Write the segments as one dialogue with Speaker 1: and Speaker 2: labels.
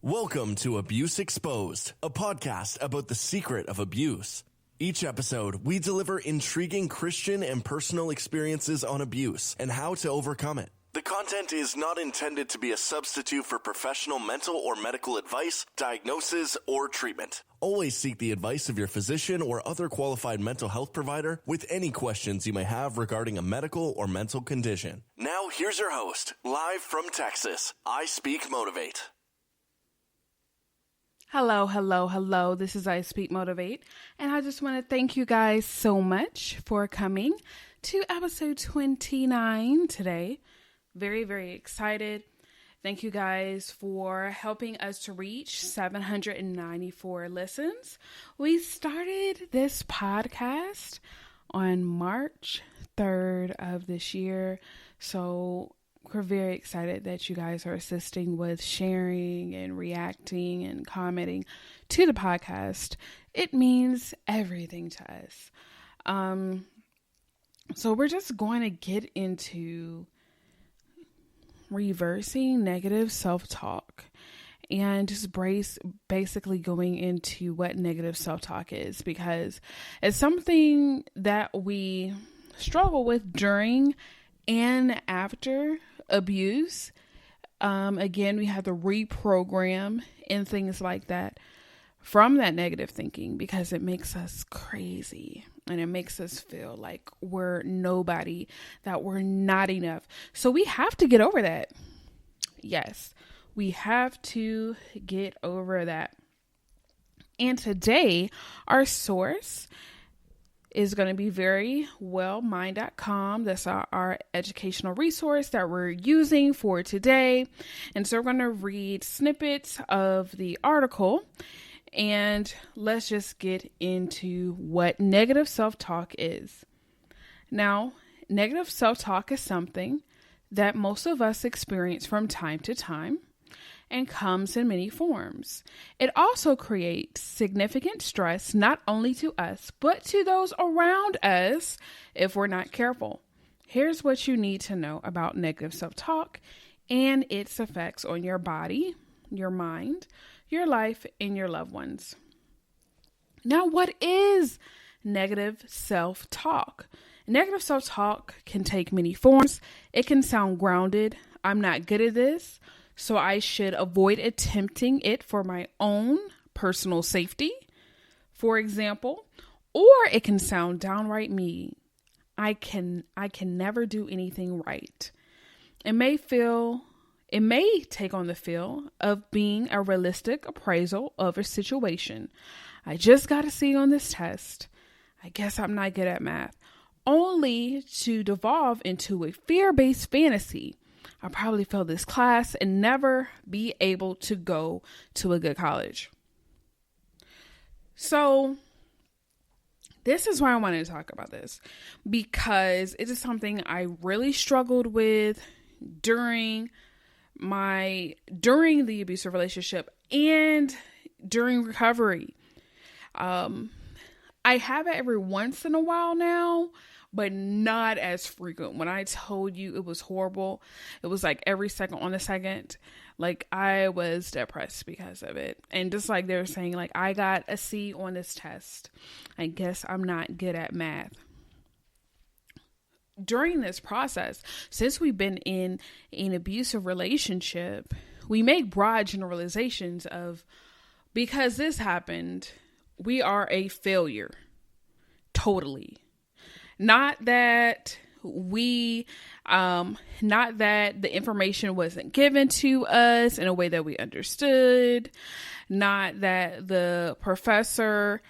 Speaker 1: Welcome to Abuse Exposed, a podcast about the secret of abuse. Each episode, we deliver intriguing Christian and personal experiences on abuse and how to overcome it. The content is not intended to be a substitute for professional mental or medical advice, diagnosis, or treatment. Always seek the advice of your physician or other qualified mental health provider with any questions you may have regarding a medical or mental condition. Now, here's your host, live from Texas, ISpeakMotivate.
Speaker 2: Hello. This is ISpeakMotivate, and I just want to thank you guys so much for coming to episode 29 today. Very, very excited. Thank you guys for helping us to reach 794 listens. We started this podcast on March 3rd of this year, so we're very excited that you guys are assisting with sharing and reacting and commenting to the podcast. It means everything to us. So we're just going to get into reversing negative self-talk and just basically going into what negative self-talk is, because it's something that we struggle with during and after abuse. Again, we have to reprogram and things like that from that negative thinking, because it makes us crazy and it makes us feel like we're nobody, that we're not enough. So we have to get over that. Yes, we have to get over that. And today, our source is going to be verywellmind.com. That's our educational resource that we're using for today. And so we're going to read snippets of the article, and let's just get into what negative self-talk is. Now, negative self-talk is something that most of us experience from time to time and comes in many forms. It also creates significant stress, not only to us, but to those around us if we're not careful. Here's what you need to know about negative self-talk and its effects on your body, your mind, your life, and your loved ones. Now, what is negative self-talk? Negative self-talk can take many forms. It can sound grounded. I'm not good at this, so I should avoid attempting it for my own personal safety, for example. Or it can sound downright mean. I can never do anything right. It may take on the feel of being a realistic appraisal of a situation. I just got a C on this test. I guess I'm not good at math. Only to devolve into a fear-based fantasy. I'll probably fail this class and never be able to go to a good college. So this is why I wanted to talk about this, because it is something I really struggled with during the abusive relationship and during recovery. I have it every once in a while now, but not as frequent. When I told you it was horrible, it was like every second on the second. Like, I was depressed because of it. And just like they were saying, like, I got a C on this test. I guess I'm not good at math. During this process, since we've been in an abusive relationship, we make broad generalizations of, because this happened, we are a failure. Totally. Not that the information wasn't given to us in a way that we understood. Not that the professor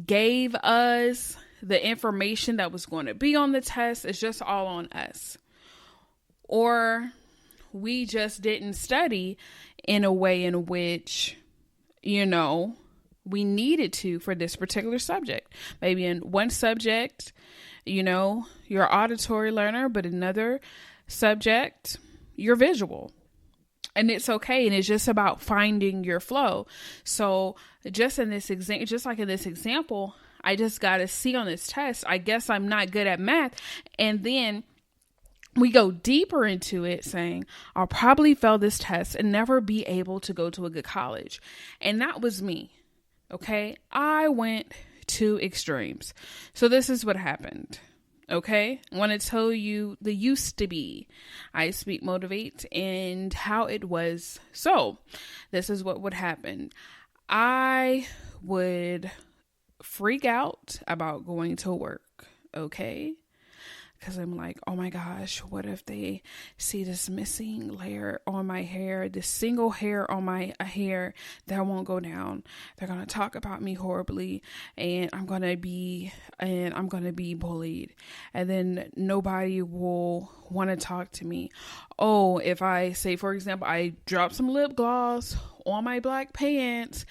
Speaker 2: gave us the information that was going to be on the test. It's just all on us. Or we just didn't study in a way in which, we needed to for this particular subject. Maybe in one subject, you're auditory learner, but another subject, you're visual. And it's okay. And it's just about finding your flow. So just like in this example, I just got a C on this test. I guess I'm not good at math. And then we go deeper into it saying, I'll probably fail this test and never be able to go to a good college. And that was me. Okay. I went to extremes. So this is what happened. Okay. I want to tell you the used to be ISpeakMotivate and how it was. So this is what would happen. I would freak out about going to work. Okay. Because I'm like, oh my gosh, what if they see this missing layer on my hair, this single hair on my hair that won't go down? They're going to talk about me horribly, and I'm going to be bullied. And then nobody will want to talk to me. Oh, if I say, for example, I drop some lip gloss on my black pants,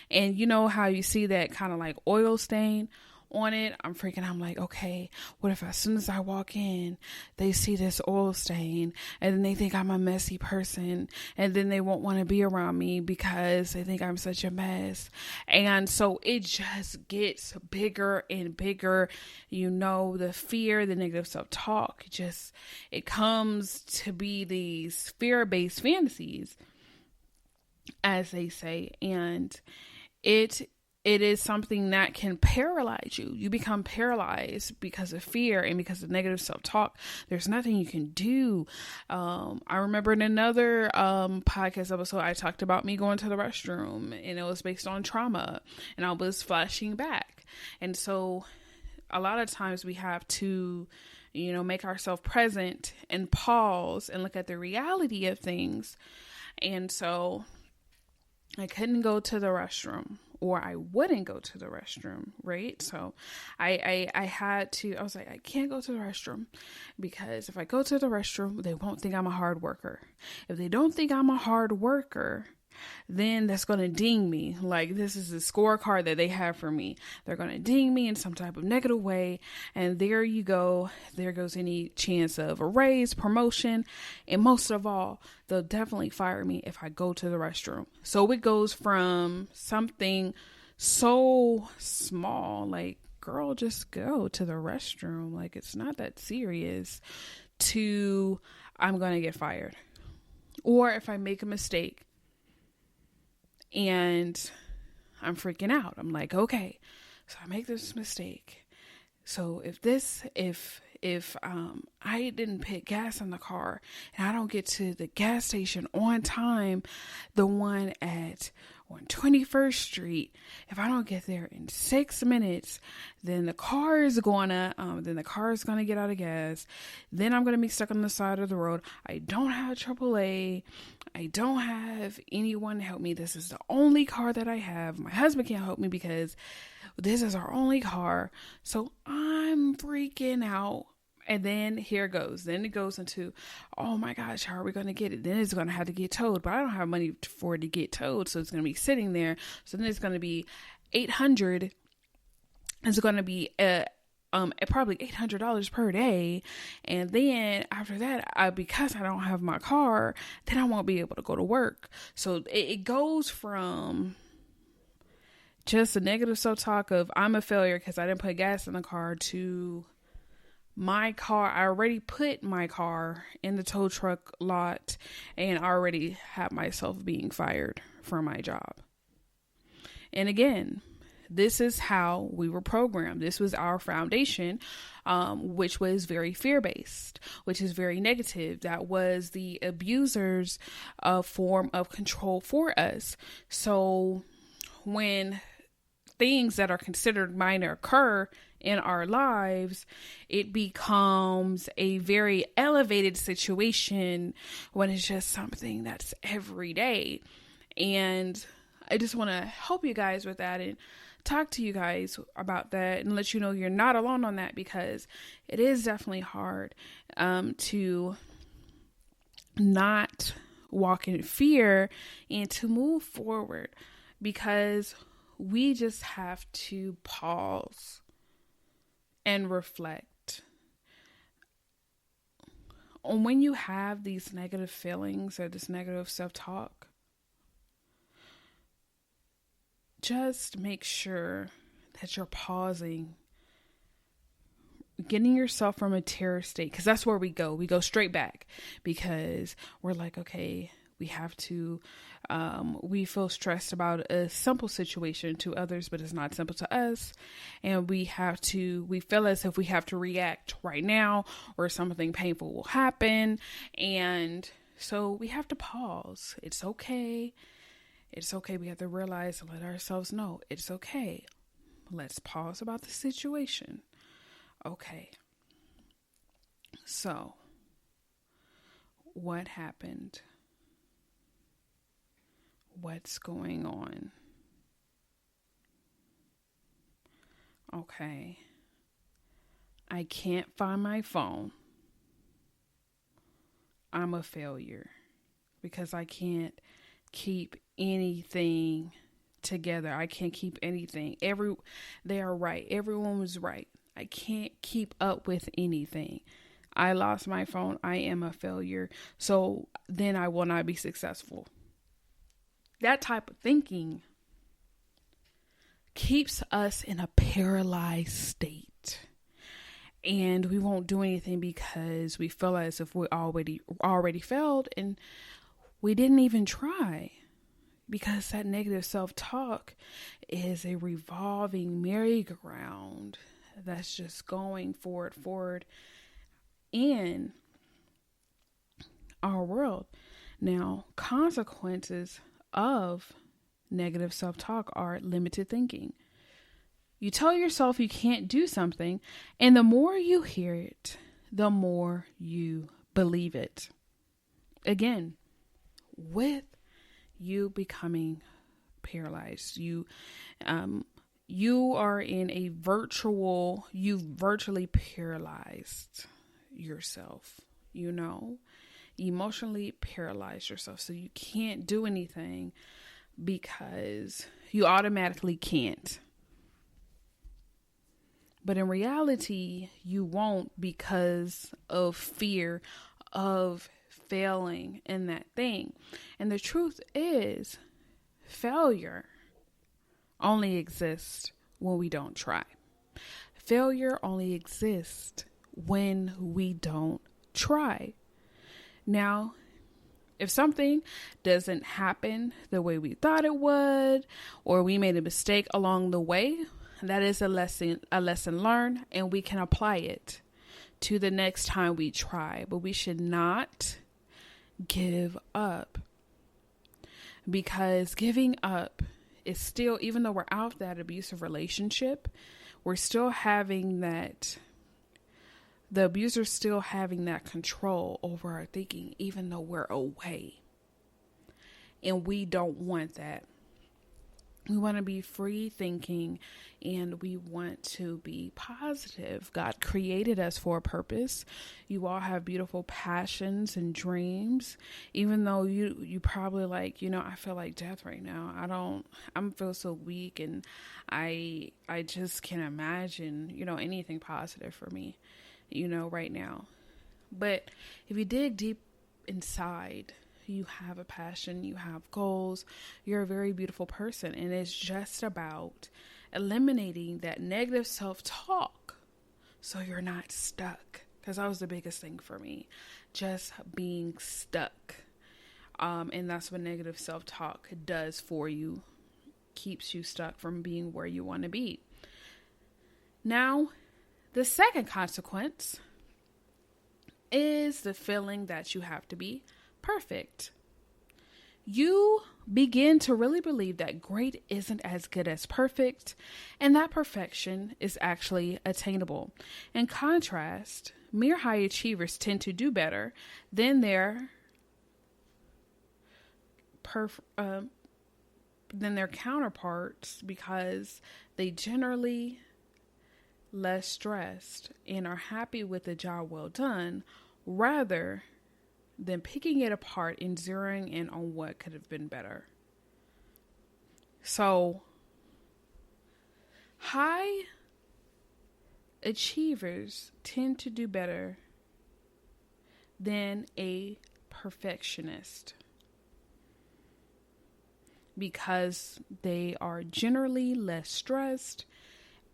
Speaker 2: and you know how you see that kind of like oil stain on it, I'm like, okay, what if as soon as I walk in, they see this oil stain and then they think I'm a messy person, and then they won't want to be around me because they think I'm such a mess. And so it just gets bigger and bigger. You know, the fear, the negative self-talk, it comes to be these fear-based fantasies, as they say, and it is something that can paralyze you. You become paralyzed because of fear and because of negative self-talk. There's nothing you can do. I remember in another podcast episode, I talked about me going to the restroom, and it was based on trauma, and I was flashing back. And so a lot of times we have to, make ourselves present and pause and look at the reality of things. And so I couldn't go to the restroom, or I wouldn't go to the restroom, right? So I was like, I can't go to the restroom because if I go to the restroom, they won't think I'm a hard worker. If they don't think I'm a hard worker, then that's going to ding me. Like, this is a scorecard that they have for me. They're going to ding me in some type of negative way. And there you go. There goes any chance of a raise, promotion. And most of all, they'll definitely fire me if I go to the restroom. So it goes from something so small, like, girl, just go to the restroom. Like, it's not that serious, to I'm going to get fired. Or if I make a mistake, and I'm freaking out. I'm like, okay, so I make this mistake. So if I didn't put gas in the car and I don't get to the gas station on time, the one on 21st Street, if I don't get there in 6 minutes, then the car is gonna get out of gas. Then I'm gonna be stuck on the side of the road. I don't have AAA. I don't have anyone to help me. This is the only car that I have. My husband can't help me because this is our only car. So I'm freaking out. And then here it goes. Then it goes into, oh my gosh, how are we going to get it? Then it's going to have to get towed, but I don't have money for it to get towed. So it's going to be sitting there. So then it's going to be $800. It's going to be probably $800 per day. And then after that, because I don't have my car, then I won't be able to go to work. So it goes from just a negative self-talk of I'm a failure because I didn't put gas in the car, to my car, I already put my car in the tow truck lot and I already had myself being fired from my job. And again, this is how we were programmed. This was our foundation, which was very fear-based, which is very negative. That was the abuser's form of control for us. So when things that are considered minor occur in our lives, it becomes a very elevated situation when it's just something that's every day. And I just want to help you guys with that and talk to you guys about that and let you know you're not alone on that, because it is definitely hard to not walk in fear and to move forward, because we just have to pause and reflect on when you have these negative feelings or this negative self-talk. Just make sure that you're pausing getting yourself from a terror state, because that's where we go straight back, because we're like, okay, we have to, we feel stressed about a simple situation to others, but it's not simple to us. And we feel as if we have to react right now or something painful will happen. And so we have to pause. It's okay. It's okay. We have to realize and let ourselves know it's okay. Let's pause about the situation. Okay. So what happened? What's going on? Okay. I can't find my phone. I'm a failure because I can't keep anything together. I can't keep anything. They are right. Everyone was right. I can't keep up with anything. I lost my phone. I am a failure. So then I will not be successful. That type of thinking keeps us in a paralyzed state. And we won't do anything because we feel as if we already failed and we didn't even try. Because that negative self-talk is a revolving merry-go-round that's just going forward in our world. Now, consequences of negative self-talk are limited thinking. You tell yourself you can't do something, and the more you hear it, the more you believe it. Again, with you becoming paralyzed, you are in you've virtually paralyzed yourself, emotionally paralyzed yourself. So you can't do anything because you automatically can't. But in reality, you won't because of fear of failing in that thing. And the truth is, failure only exists when we don't try. Failure only exists when we don't try. Now, if something doesn't happen the way we thought it would, or we made a mistake along the way, that is a lesson learned, and we can apply it to the next time we try. But we should not give up, because giving up is still, even though we're out of that abusive relationship, we're still having that, the abuser's still having that control over our thinking, even though we're away. And we don't want that. We want to be free thinking, and we want to be positive. God created us for a purpose. You all have beautiful passions and dreams, even though you probably like, I feel like death right now. I'm feel so weak, and I just can't imagine, anything positive for me, right now. But if you dig deep inside, you have a passion, you have goals, you're a very beautiful person. And it's just about eliminating that negative self-talk so you're not stuck. Because that was the biggest thing for me, just being stuck. And that's what negative self-talk does for you, keeps you stuck from being where you want to be. Now, the second consequence is the feeling that you have to be perfect. You begin to really believe that great isn't as good as perfect, and that perfection is actually attainable. In contrast, mere high achievers tend to do better than their counterparts because they generally less stressed and are happy with the job well done, rather than picking it apart and zeroing in on what could have been better. So, high achievers tend to do better than a perfectionist because they are generally less stressed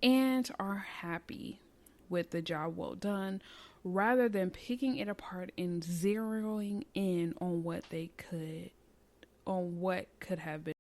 Speaker 2: and are happy with the job well done, rather than picking it apart and zeroing in on what could have been